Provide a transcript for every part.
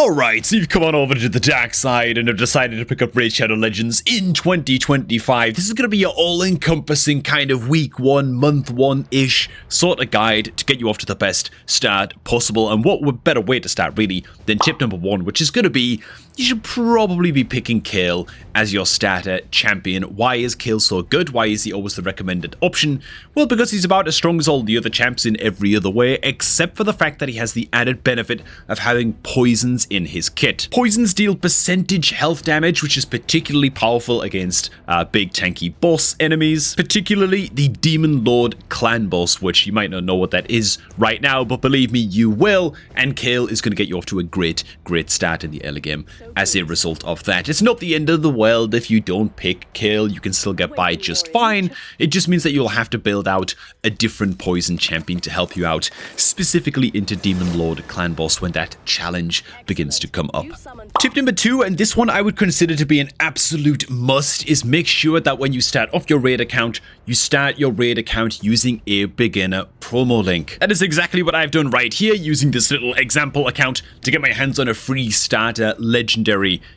Alright, so you've come on over to the dark side and have decided to pick up Raid Shadow Legends in 2025. This is going to be your all-encompassing kind of week one, month one-ish sort of guide to get you off to the best start possible. And what better way to start really than tip number one, which is going to be, you should probably be picking Kayle as your starter champion. Why is Kayle so good? Why is he always the recommended option? Well, because he's about as strong as all the other champs in every other way, except for the fact that he has the added benefit of having poisons in his kit. Poisons deal percentage health damage, which is particularly powerful against big tanky boss enemies, particularly the Demon Lord clan boss, which you might not know what that is right now, but believe me, you will, and Kayle is going to get you off to a great start in the early game as a result of that. It's not the end of the world if you don't pick Kayle, you can still get by just fine. It just means that you'll have to build out a different poison champion to help you out, specifically into Demon Lord clan boss when that challenge begins to come up. Tip number two, and this one I would consider to be an absolute must, is make sure that when you start off your raid account, you start your raid account using a beginner promo link. That is exactly what I've done right here, using this little example account to get my hands on a free starter legendary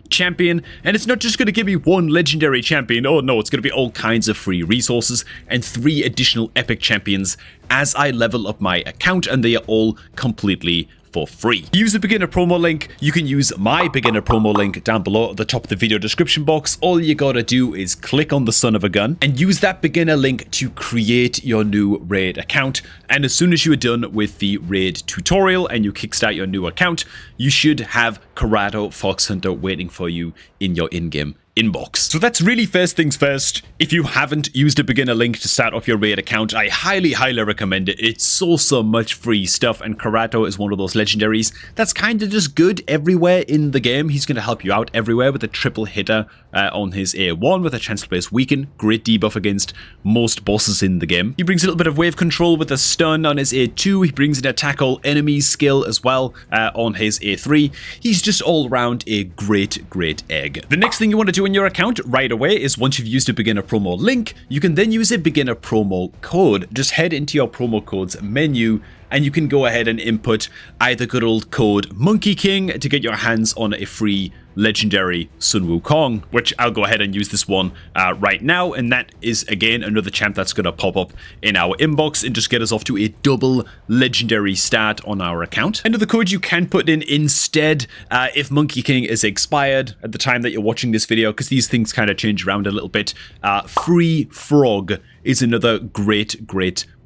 champion. And it's not just going to give me one legendary champion, oh no, it's going to be all kinds of free resources and 3 additional epic champions as I level up my account, and they are all completely for free. Use the beginner promo link. You can use my beginner promo link down below at the top of the video description box. All you gotta do is click on the son of a gun and use that beginner link to create your new raid account. And as soon as you are done with the raid tutorial and you kickstart your new account, you should have Kerato Fox Hunter waiting for you in your in-game inbox. So that's really first things first. If you haven't used a beginner link to start off your raid account, I highly recommend it. It's so much free stuff, and Kerato is one of those legendaries that's kind of just good everywhere in the game. He's going to help you out everywhere with a triple hitter on his A1 with a chance to place weaken. Great debuff against most bosses in the game. He brings a little bit of wave control with a stun on his A2. He brings an attack all enemies skill as well on his A3. He's just all around a great egg. The next thing you want to do in your account right away is, once you've used a beginner promo link, you can then use a beginner promo code. Just head into your promo codes menu and you can go ahead and input either good old code Monkey King to get your hands on a free legendary Sun Wukong, which I'll go ahead and use this one right now, and that is again another champ that's going to pop up in our inbox and just get us off to a double legendary start on our account. Another code you can put in instead if Monkey King is expired at the time that you're watching this video, because these things kind of change around a little bit. Free Frog is another great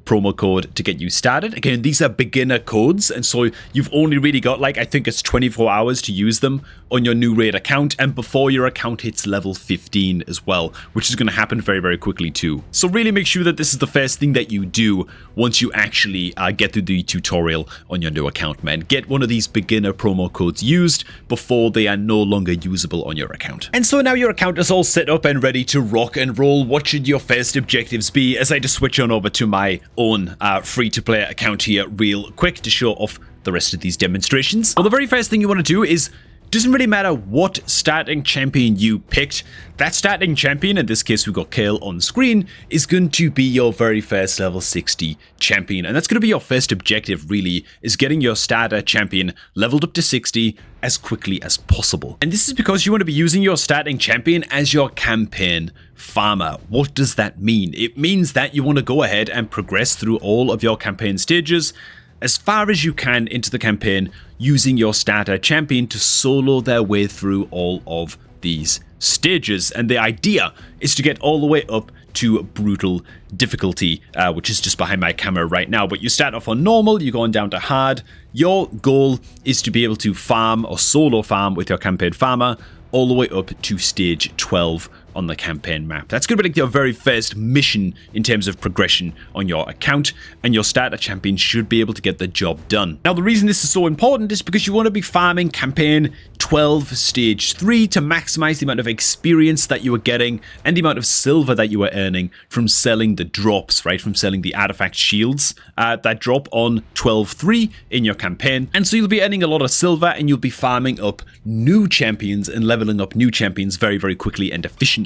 promo code to get you started. Again, these are beginner codes, and so you've only really got, like, I think it's 24 hours to use them on your new raid account, and before your account hits level 15 as well, which is going to happen very quickly too. So really make sure that this is the first thing that you do once you actually get through the tutorial on your new account, man. Get one of these beginner promo codes used before they are no longer usable on your account. And so now your account is all set up and ready to rock and roll. What should your first objectives be, as I just switch on over to my own free-to-play account here real quick to show off the rest of these demonstrations? Well, the very first thing you want to do is, doesn't really matter what starting champion you picked, that starting champion, in this case we've got Kayle on screen, is going to be your very first level 60 champion. And that's going to be your first objective really, is getting your starter champion leveled up to 60 as quickly as possible. And this is because you want to be using your starting champion as your campaign farmer. What does that mean? It means that you want to go ahead and progress through all of your campaign stages as far as you can into the campaign using your starter champion to solo their way through all of these stages. And the idea is to get all the way up to brutal difficulty, which is just behind my camera right now. But you start off on normal, you're going down to hard. Your goal is to be able to farm or solo farm with your campaign farmer all the way up to stage 12 on the campaign map. That's going to be like your very first mission in terms of progression on your account, and your starter champion should be able to get the job done. Now, the reason this is so important is because you want to be farming campaign 12 stage 3 to maximize the amount of experience that you are getting and the amount of silver that you are earning from selling the drops, right? From selling the artifact shields that drop on 12.3 in your campaign. And so you'll be earning a lot of silver, and you'll be farming up new champions and leveling up new champions very quickly and efficiently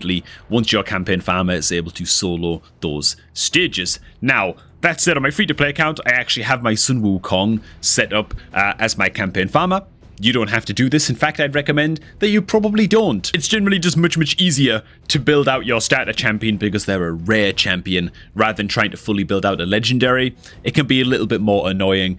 once your campaign farmer is able to solo those stages. Now, that said, on my free-to-play account, I actually have my Sun Wukong set up as my campaign farmer. you don't have to do this. In fact, I'd recommend that you probably don't. It's generally just much easier to build out your starter champion because they're a rare champion rather than trying to fully build out a legendary. It can be a little bit more annoying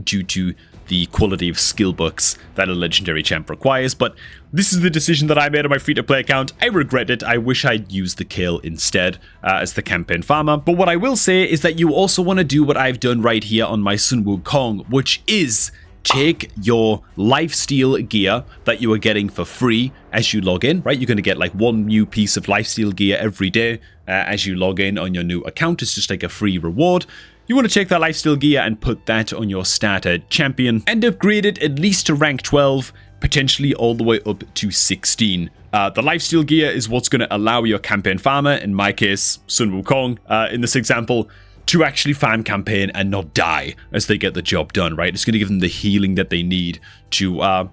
due to the quality of skill books that a legendary champ requires, but this is the decision that I made on my free-to-play account. I regret it. I wish I'd used the Kale instead as the campaign farmer. But what I will say is that you also want to do what I've done right here on my Sun Wukong, which is take your lifesteal gear that you are getting for free as you log in, right? You're going to get like one new piece of lifesteal gear every day as you log in on your new account. It's just like a free reward. You want to take that lifesteal gear and put that on your starter champion and upgrade it at least to rank 12, potentially all the way up to 16. The lifesteal gear is what's going to allow your campaign farmer, in my case, Sun Wukong, in this example, to actually farm campaign and not die as they get the job done, right? It's going to give them the healing that they need to,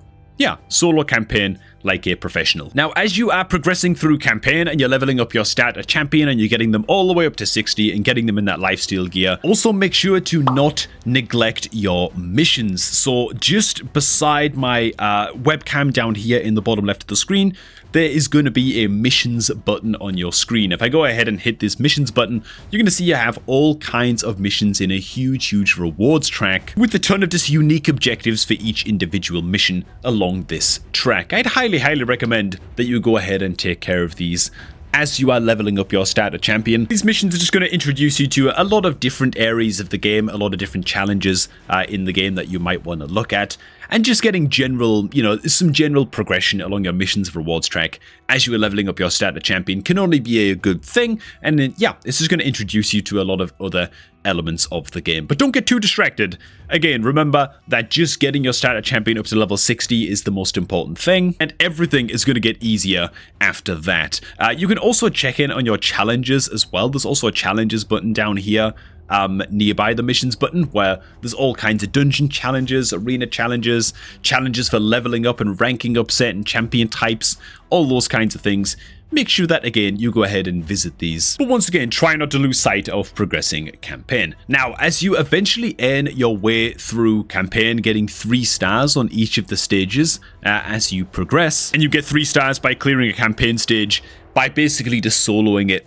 solo campaign like a professional. Now, as you are progressing through campaign and you're leveling up your starter champion and you're getting them all the way up to 60 and getting them in that lifesteal gear, also make sure to not neglect your missions. So just beside my webcam down here in the bottom left of the screen, there is going to be a missions button on your screen. If I go ahead and hit this missions button, you're going to see you have all kinds of missions in a huge rewards track with a ton of just unique objectives for each individual mission along this track. I'd highly recommend that you go ahead and take care of these as you are leveling up your starter champion. These missions are just going to introduce you to a lot of different areas of the game, a lot of different challenges in the game that you might want to look at, and just getting general, some general progression along your missions rewards track as you are leveling up your starter champion can only be a good thing. And then, this is going to introduce you to a lot of other elements of the game. But don't get too distracted. Again, remember that just getting your starter champion up to level 60 is the most important thing, and everything is going to get easier after that. You can also check in on your challenges as well. There's also a challenges button down here nearby the missions button where there's all kinds of dungeon challenges, arena challenges, challenges for leveling up and ranking up certain champion types, all those kinds of things. Make sure that, again, you go ahead and visit these. But once again, try not to lose sight of progressing campaign. Now, as you eventually earn your way through campaign, getting 3 stars on each of the stages as you progress, and you get 3 stars by clearing a campaign stage by basically just soloing it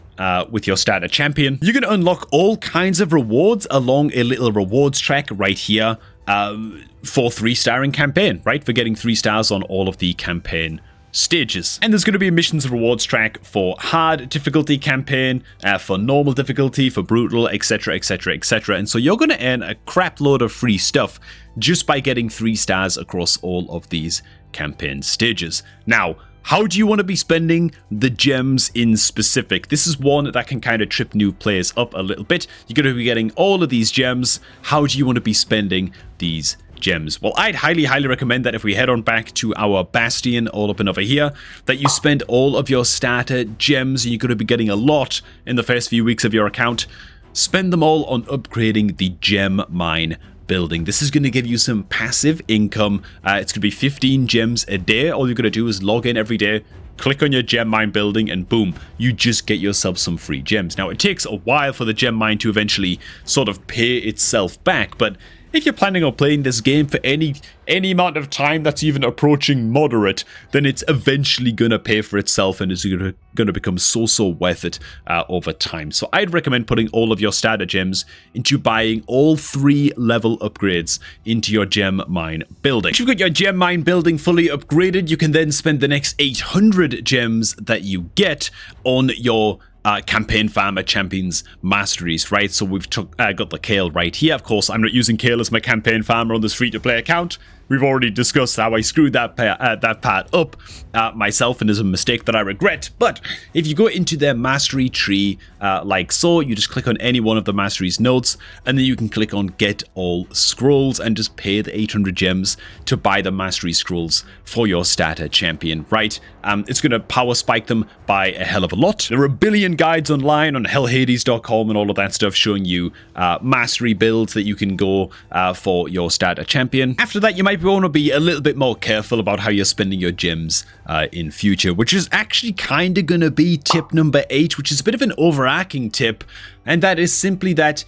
with your starter champion, you're going to unlock all kinds of rewards along a little rewards track right here for 3-starring campaign, right? For getting 3 stars on all of the campaign stages. And there's going to be a missions rewards track for hard difficulty campaign, for normal difficulty, for brutal, etc. And so you're going to earn a crap load of free stuff just by getting 3 stars across all of these campaign stages. Now, how do you want to be spending the gems in specific? This is one that can kind of trip new players up a little bit. You're going to be getting all of these gems. How do you want to be spending these gems? Well, I'd highly recommend that if we head on back to our Bastion all up and over here, that you spend all of your starter gems. You're going to be getting a lot in the first few weeks of your account. Spend them all on upgrading the gem mine building. This is going to give you some passive income. It's going to be 15 gems a day. All you're going to do is log in every day, click on your gem mine building, and boom, you just get yourself some free gems. Now, it takes a while for the gem mine to eventually sort of pay itself back, but if you're planning on playing this game for any amount of time that's even approaching moderate, then it's eventually going to pay for itself and is going to become so worth it over time. So I'd recommend putting all of your starter gems into buying all 3 level upgrades into your gem mine building. If you've got your gem mine building fully upgraded, you can then spend the next 800 gems that you get on your campaign farmer champions masteries, right? So we've got the Kale right here. Of course, I'm not using Kale as my campaign farmer on this free-to-play account. We've already discussed how I screwed that part up myself, and is a mistake that I regret. But if you go into their mastery tree like so, you just click on any one of the mastery's nodes, and then you can click on get all scrolls and just pay the 800 gems to buy the mastery scrolls for your starter champion, right? It's going to power spike them by a hell of a lot. There are a billion guides online on hellhades.com and all of that stuff showing you mastery builds that you can go for your starter champion. After that, you might want to be a little bit more careful about how you're spending your gems in future, which is actually kind of going to be tip number 8, which is a bit of an overarching tip, and that is simply that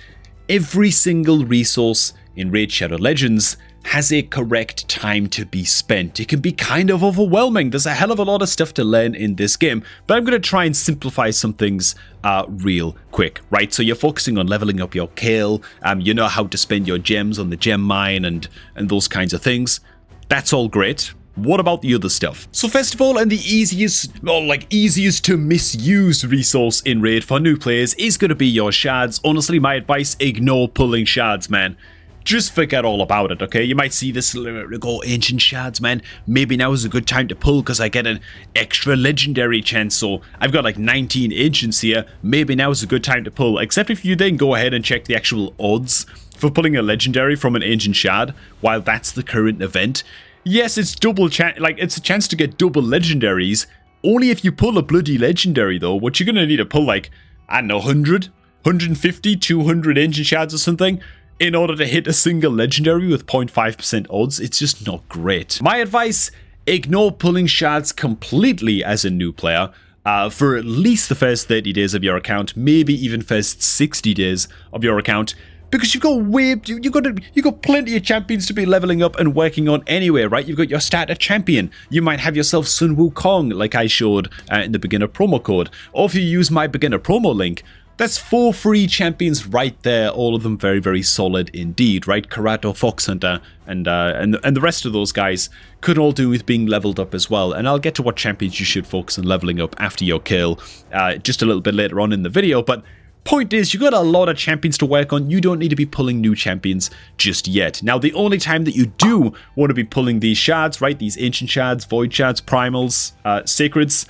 every single resource in Raid Shadow Legends has a correct time to be spent. It can be kind of overwhelming. There's a hell of a lot of stuff to learn in this game, but I'm going to try and simplify some things real quick, right? So you're focusing on leveling up your Kale, you know how to spend your gems on the gem mine and those kinds of things. That's all great. What about the other stuff? So first of all, and the easiest to misuse resource in Raid for new players is going to be your shards. Honestly, my advice, ignore pulling shards, man. Just forget all about it, okay? You might see this, go ancient shards, man. Maybe now is a good time to pull because I get an extra legendary chance. So I've got like 19 ancients here. Maybe now is a good time to pull. Except if you then go ahead and check the actual odds for pulling a legendary from an ancient shard, while that's the current event. Yes, it's it's a chance to get double legendaries. Only if you pull a bloody legendary though, which you're gonna need to pull like, I don't know, 100, 150, 200 ancient shards or something in order to hit a single legendary with 0.5% odds. It's just not great. My advice, ignore pulling shards completely as a new player. For at least the first 30 days of your account, maybe even first 60 days of your account. Because you've got plenty of champions to be leveling up and working on anyway, right? You've got your starter champion. You might have yourself Sun Wukong, like I showed in the beginner promo code. Or if you use my beginner promo link, that's 4 free champions right there. All of them very, very solid indeed, right? Karato, Fox Hunter, and the rest of those guys could all do with being leveled up as well. And I'll get to what champions you should focus on leveling up after your kill just a little bit later on in the video, but point is, you've got a lot of champions to work on. You don't need to be pulling new champions just yet. Now, the only time that you do want to be pulling these shards, right, these ancient shards, void shards, primals, sacreds,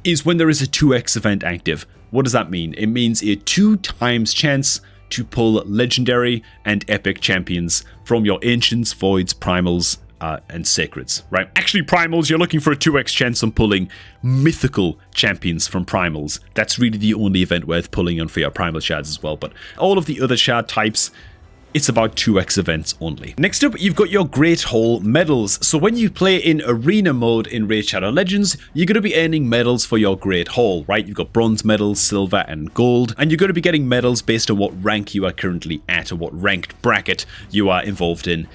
is when there is a 2x event active. What does that mean? It means a 2 times chance to pull legendary and epic champions from your ancients, voids, primals, and sacreds, right? Actually, primals, you're looking for a 2x chance on pulling mythical champions from primals. That's really the only event worth pulling on for your primal shards as well, but all of the other shard types, it's about 2x events only. Next up, you've got your Great Hall medals. So when you play in arena mode in Raid Shadow Legends, you're going to be earning medals for your Great Hall, right? You've got bronze medals, silver, and gold, and you're going to be getting medals based on what rank you are currently at or what ranked bracket you are involved in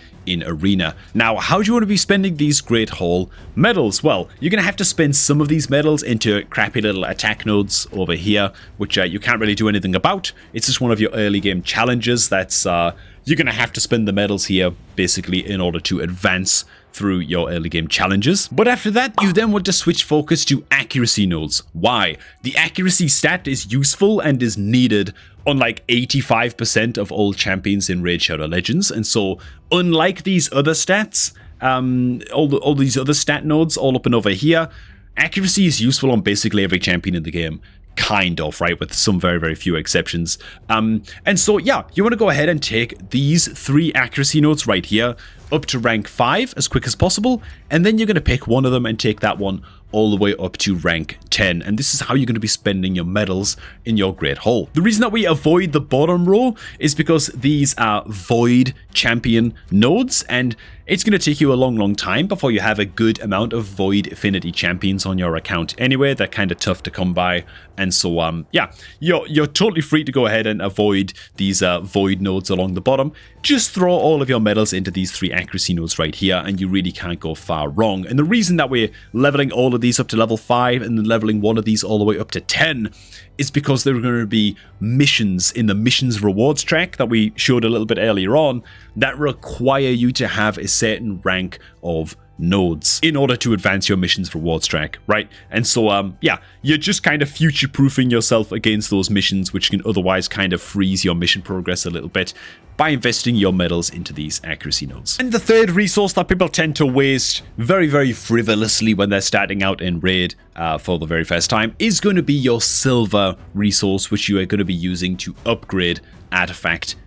arena. Now, how do you want to be spending these Great Hall medals? Well, you're going to have to spend some of these medals into crappy little attack nodes over here, which you can't really do anything about. It's just one of your early game challenges that's you're going to have to spend the medals here basically in order to advance through your early game challenges. But after that, you then want to switch focus to accuracy nodes. Why? The accuracy stat is useful and is needed on like 85% of all champions in Raid Shadow Legends. And so, unlike these other stats, all these other stat nodes all up and over here, accuracy is useful on basically every champion in the game. Kind of, right? With some very, very few exceptions. And so, yeah, you want to go ahead and take these 3 accuracy nodes right here up to rank 5 as quick as possible. And then you're going to pick one of them and take that one all the way up to rank 10. And this is how you're going to be spending your medals in your Great Hall. The reason that we avoid the bottom row is because these are void champion nodes, and it's going to take you a long, long time before you have a good amount of void affinity champions on your account anyway. They're kind of tough to come by. And so, yeah, you're totally free to go ahead and avoid these void nodes along the bottom. Just throw all of your medals into these 3 accuracy nodes right here, and you really can't go far wrong. And the reason that we're leveling all of these up to level 5 and then leveling one of these all the way up to 10 is because there are going to be missions in the missions rewards track that we showed a little bit earlier on that require you to have a certain rank of nodes in order to advance your missions rewards track, right? And so, yeah, you're just kind of future-proofing yourself against those missions, which can otherwise kind of freeze your mission progress a little bit by investing your medals into these accuracy nodes. And the third resource that people tend to waste very, very frivolously when they're starting out in Raid for the very first time is going to be your silver resource, which you are going to be using to upgrade artifact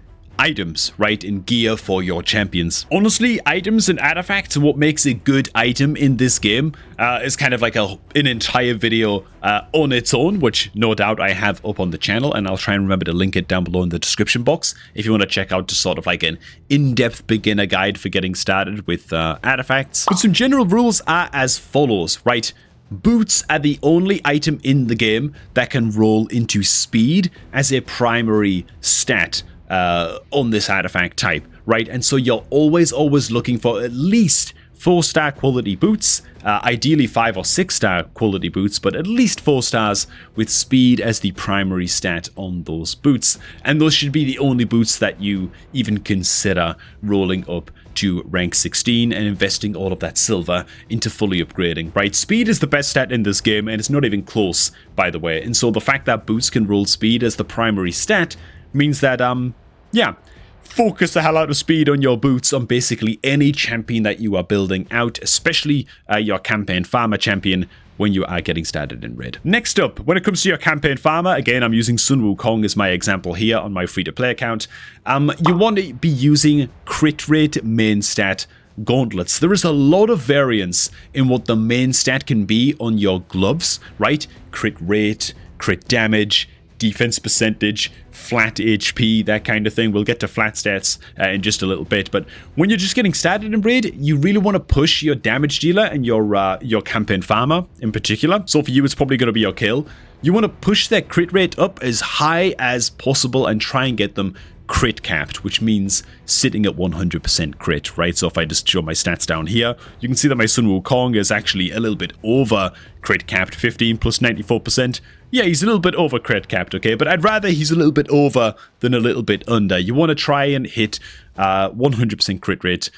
items, right, in gear for your champions. Honestly, items and artifacts and what makes a good item in this game is kind of like an entire video on its own, which no doubt I have up on the channel, and I'll try and remember to link it down below in the description box if you want to check out just sort of like an in-depth beginner guide for getting started with artifacts. But some general rules are as follows, right? Boots are the only item in the game that can roll into speed as a primary stat on this artifact type, right? And so you're always looking for at least 4-star quality boots, ideally 5 or 6-star quality boots, but at least 4 stars with speed as the primary stat on those boots. And those should be the only boots that you even consider rolling up to rank 16 and investing all of that silver into fully upgrading, right? Speed is the best stat in this game, and it's not even close, by the way. And so the fact that boots can roll speed as the primary stat means that, yeah, focus the hell out of speed on your boots on basically any champion that you are building out, especially your campaign farmer champion when you are getting started in raid. Next up, when it comes to your campaign farmer, again, I'm using Sun Wukong as my example here on my free-to-play account. You want to be using crit rate main stat gauntlets. There is a lot of variance in what the main stat can be on your gloves, right? Crit rate, crit damage, defense percentage, flat HP, that kind of thing. We'll get to flat stats in just a little bit, but when you're just getting started in raid, you really want to push your damage dealer and your campaign farmer in particular. So for you, it's probably going to be your kill. You want to push that crit rate up as high as possible and try and get them crit capped, which means sitting at 100% crit, right? So if I just show my stats down here, you can see that my Sun Wukong is actually a little bit over crit capped, 15 plus 94%. Yeah, he's a little bit over crit capped, okay? But I'd rather he's a little bit over than a little bit under. You want to try and hit 100% crit rate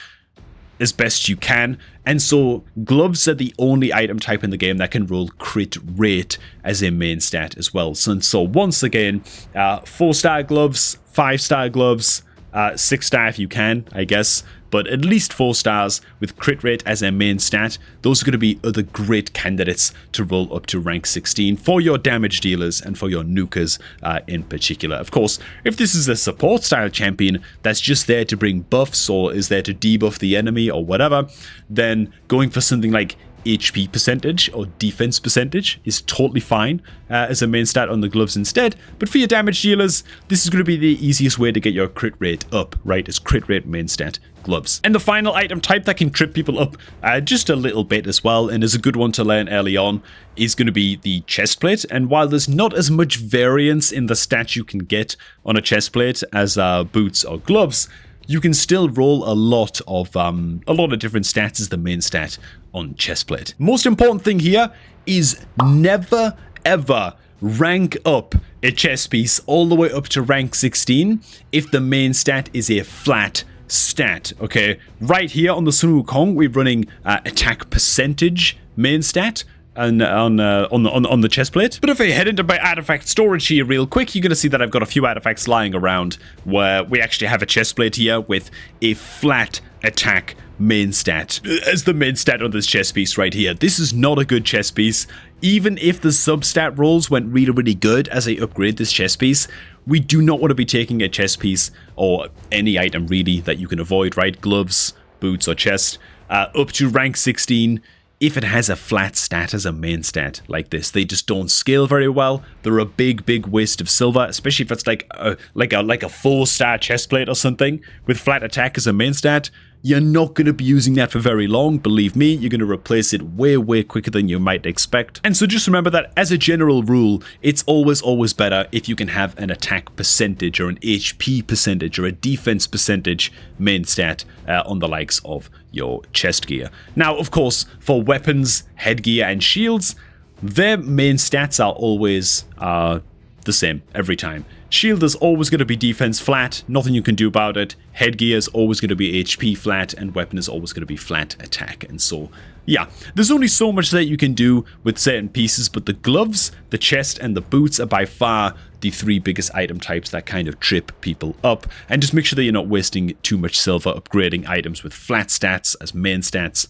as best you can. And so gloves are the only item type in the game that can roll crit rate as a main stat as well. So once again, 4-star gloves, 5-star gloves, 6-star if you can, I guess, but at least 4 stars with crit rate as a main stat. Those are going to be other great candidates to roll up to rank 16 for your damage dealers and for your nukers in particular. Of course, if this is a support style champion that's just there to bring buffs or is there to debuff the enemy or whatever, then going for something like HP percentage or defense percentage is totally fine as a main stat on the gloves instead. But for your damage dealers, this is going to be the easiest way to get your crit rate up, right? Is crit rate main stat gloves. And the final item type that can trip people up just a little bit as well, and is a good one to learn early on, is going to be the chest plate. And while there's not as much variance in the stat you can get on a chest plate as boots or gloves, you can still roll a lot of different stats as the main stat on chestplate. Most important thing here is never ever rank up a chest piece all the way up to rank 16 if the main stat is a flat stat. Okay, right here on the Sun Wukong, we're running attack percentage main stat and on the chest plate. But if I head into my artifact storage here real quick, you're going to see that I've got a few artifacts lying around where we actually have a chest plate here with a flat attack main stat as the main stat on this chest piece right here. This is not a good chest piece. Even if the substat rolls went really good as I upgrade this chest piece, we do not want to be taking a chest piece or any item really that you can avoid, right? Gloves, boots, or chest up to rank 16 if it has a flat stat as a main stat like this. They just don't scale very well. They're a big waste of silver, especially if it's like a 4-star chest plate or something with flat attack as a main stat. You're not going to be using that for very long. Believe me, you're going to replace it way quicker than you might expect. And so just remember that as a general rule, it's always better if you can have an attack percentage or an HP percentage or a defense percentage main stat on the likes of your chest gear. Now, of course, for weapons, headgear, and shields, their main stats are always the same every time. Shield is always going to be defense flat, nothing you can do about it. Headgear is always going to be HP flat, and weapon is always going to be flat attack. And so, yeah, there's only so much that you can do with certain pieces, but the gloves, the chest, and the boots are by far the 3 biggest item types that kind of trip people up. And just make sure that you're not wasting too much silver upgrading items with flat stats as main stats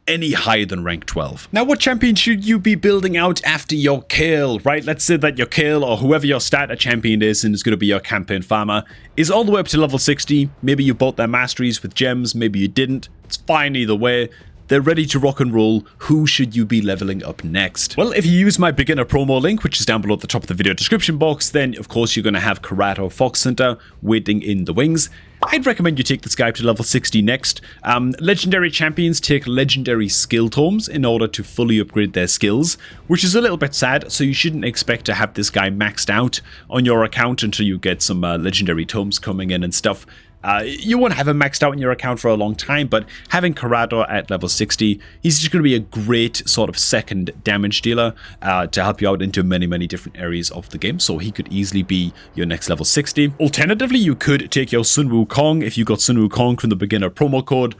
any higher than rank 12. Now, what champion should you be building out after your kill, right? Let's say that your kill or whoever your starter champion is and is going to be your campaign farmer is all the way up to level 60. Maybe you bought their masteries with gems, maybe you didn't. It's fine either way. They're ready to rock and roll. Who should you be leveling up next? Well, if you use my beginner promo link, which is down below at the top of the video description box, then of course you're going to have Karato Fox Hunter waiting in the wings. I'd recommend you take this guy to level 60 next. Legendary champions take legendary skill tomes in order to fully upgrade their skills, which is a little bit sad, so you shouldn't expect to have this guy maxed out on your account until you get some legendary tomes coming in and stuff. You won't have him maxed out in your account for a long time, but having Corrado at level 60, he's just going to be a great sort of second damage dealer to help you out into many different areas of the game, so he could easily be your next level 60. Alternatively, you could take your Sun Wukong. If you got Sun Wukong from the beginner promo code,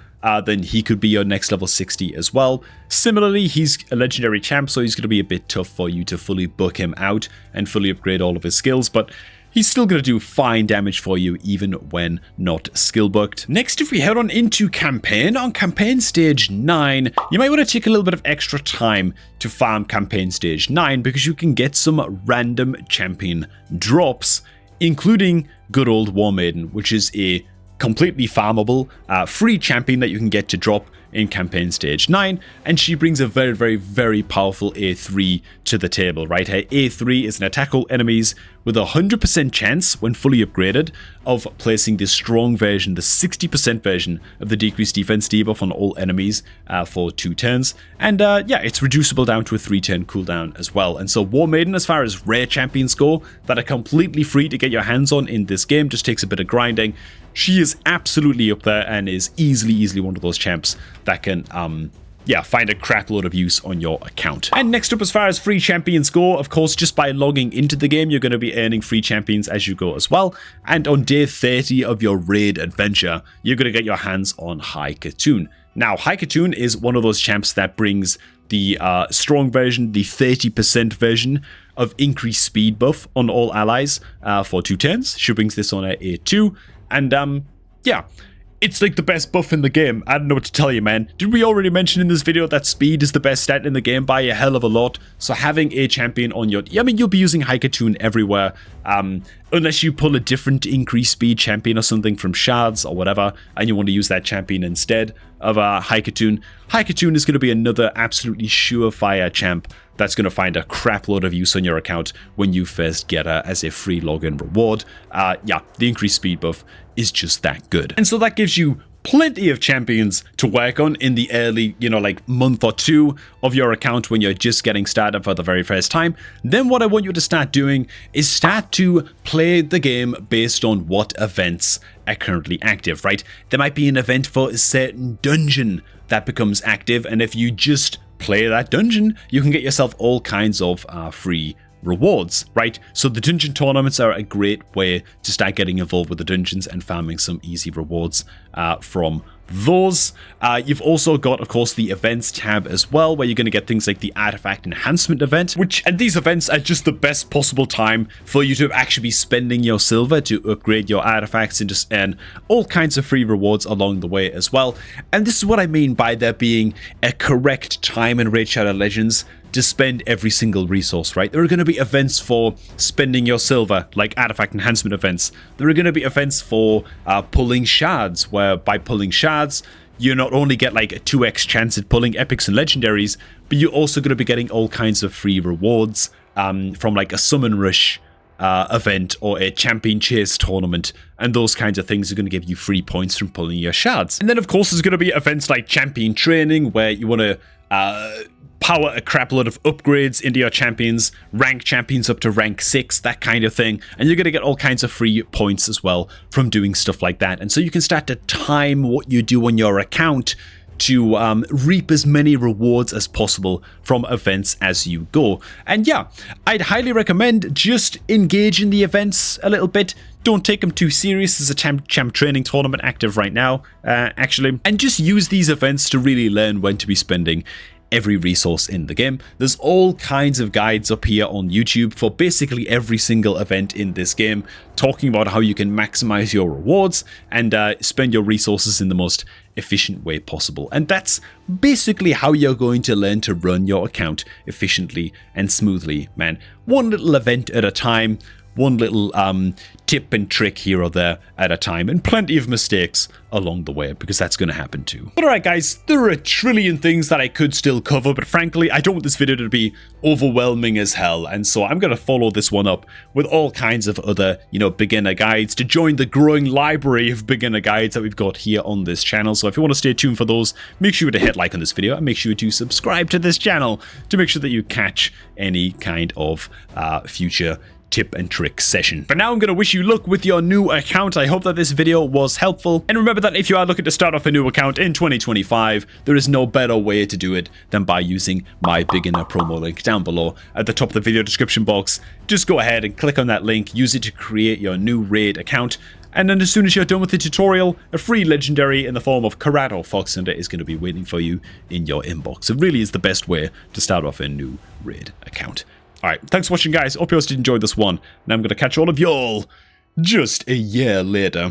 then he could be your next level 60 as well. Similarly, he's a legendary champ, so he's going to be a bit tough for you to fully book him out and fully upgrade all of his skills, but he's still going to do fine damage for you even when not skill booked. Next, if we head on into campaign, on campaign stage 9, you might want to take a little bit of extra time to farm campaign stage 9 because you can get some random champion drops, including good old War Maiden, which is a completely farmable free champion that you can get to drop in campaign stage 9, and she brings a very powerful A3 to the table, right? Her A3 is an attack all enemies with a 100% chance when fully upgraded of placing the strong version, the 60% version of the decreased defense debuff on all enemies for 2 turns, and yeah, it's reducible down to a 3-turn cooldown as well. And so War Maiden, as far as rare champions go that are completely free to get your hands on in this game, just takes a bit of grinding. She is absolutely up there and is easily one of those champs that can, yeah, find a crap load of use on your account. And next up, as far as free champions go, of course, just by logging into the game, you're going to be earning free champions as you go as well. And on day 30 of your raid adventure, you're going to get your hands on High Khotun. Now, High Khotun is one of those champs that brings the strong version, the 30% version of increased speed buff on all allies for 2 turns. She brings this on at A2. And, yeah, it's like the best buff in the game. I don't know what to tell you, man. Did we already mention in this video that speed is the best stat in the game by a hell of a lot? So having a champion on your... I mean, you'll be using High Khotun everywhere. Unless you pull a different increased speed champion or something from shards or whatever, and you want to use that champion instead of High Khotun. High Khotun is going to be another absolutely surefire champ that's going to find a crap load of use on your account when you first get her as a free login reward. Yeah, the increased speed buff is just that good. And so that gives you plenty of champions to work on in the early, you know, like month or 2 of your account when you're just getting started for the very first time. Then what I want you to start doing is start to play the game based on what events are currently active, right? There might be an event for a certain dungeon that becomes active, and if you just play that dungeon, you can get yourself all kinds of free rewards, right? So the dungeon tournaments are a great way to start getting involved with the dungeons and farming some easy rewards from those. You've also got, of course, the events tab as well, where you're going to get things like the artifact enhancement event, and these events are just the best possible time for you to actually be spending your silver to upgrade your artifacts and just earn all kinds of free rewards along the way as well. And this is what I mean by there being a correct time in Raid Shadow Legends to spend every single resource, right? There are going to be events for spending your silver, like artifact enhancement events. There are going to be events for pulling shards, where by pulling shards, you not only get like a 2x chance at pulling epics and legendaries, but you're also going to be getting all kinds of free rewards from like a summon rush event or a champion chase tournament, and those kinds of things are going to give you free points from pulling your shards. And then of course there's going to be events like champion training, where you want to power a crap load of upgrades into your champions, rank champions up to rank 6, that kind of thing, and you're going to get all kinds of free points as well from doing stuff like that. And so you can start to time what you do on your account to reap as many rewards as possible from events as you go. And yeah, I'd highly recommend just engage in the events a little bit. Don't take them too serious. There's a champ training tournament active right now, actually. And just use these events to really learn when to be spending every resource in the game. There's all kinds of guides up here on YouTube for basically every single event in this game, talking about how you can maximize your rewards and spend your resources in the most efficient way possible. And that's basically how you're going to learn to run your account efficiently and smoothly, man. One little event at a time, one little tip and trick here or there at a time, and plenty of mistakes along the way, because that's going to happen too. But alright guys, there are a trillion things that I could still cover, but frankly, I don't want this video to be overwhelming as hell, and so I'm going to follow this one up with all kinds of other, beginner guides to join the growing library of beginner guides that we've got here on this channel. So if you want to stay tuned for those, make sure to hit like on this video, and make sure to subscribe to this channel to make sure that you catch any kind of future tip and trick session. For now, I'm going to wish you luck with your new account. I hope that this video was helpful. And remember that if you are looking to start off a new account in 2025, there is no better way to do it than by using my beginner promo link down below at the top of the video description box. Just go ahead and click on that link, use it to create your new raid account. And then as soon as you're done with the tutorial, a free legendary in the form of Corrado Fox Hunter is going to be waiting for you in your inbox. It really is the best way to start off a new raid account. Alright, thanks for watching guys, hope you guys did enjoy this one, and I'm going to catch all of y'all just a year later.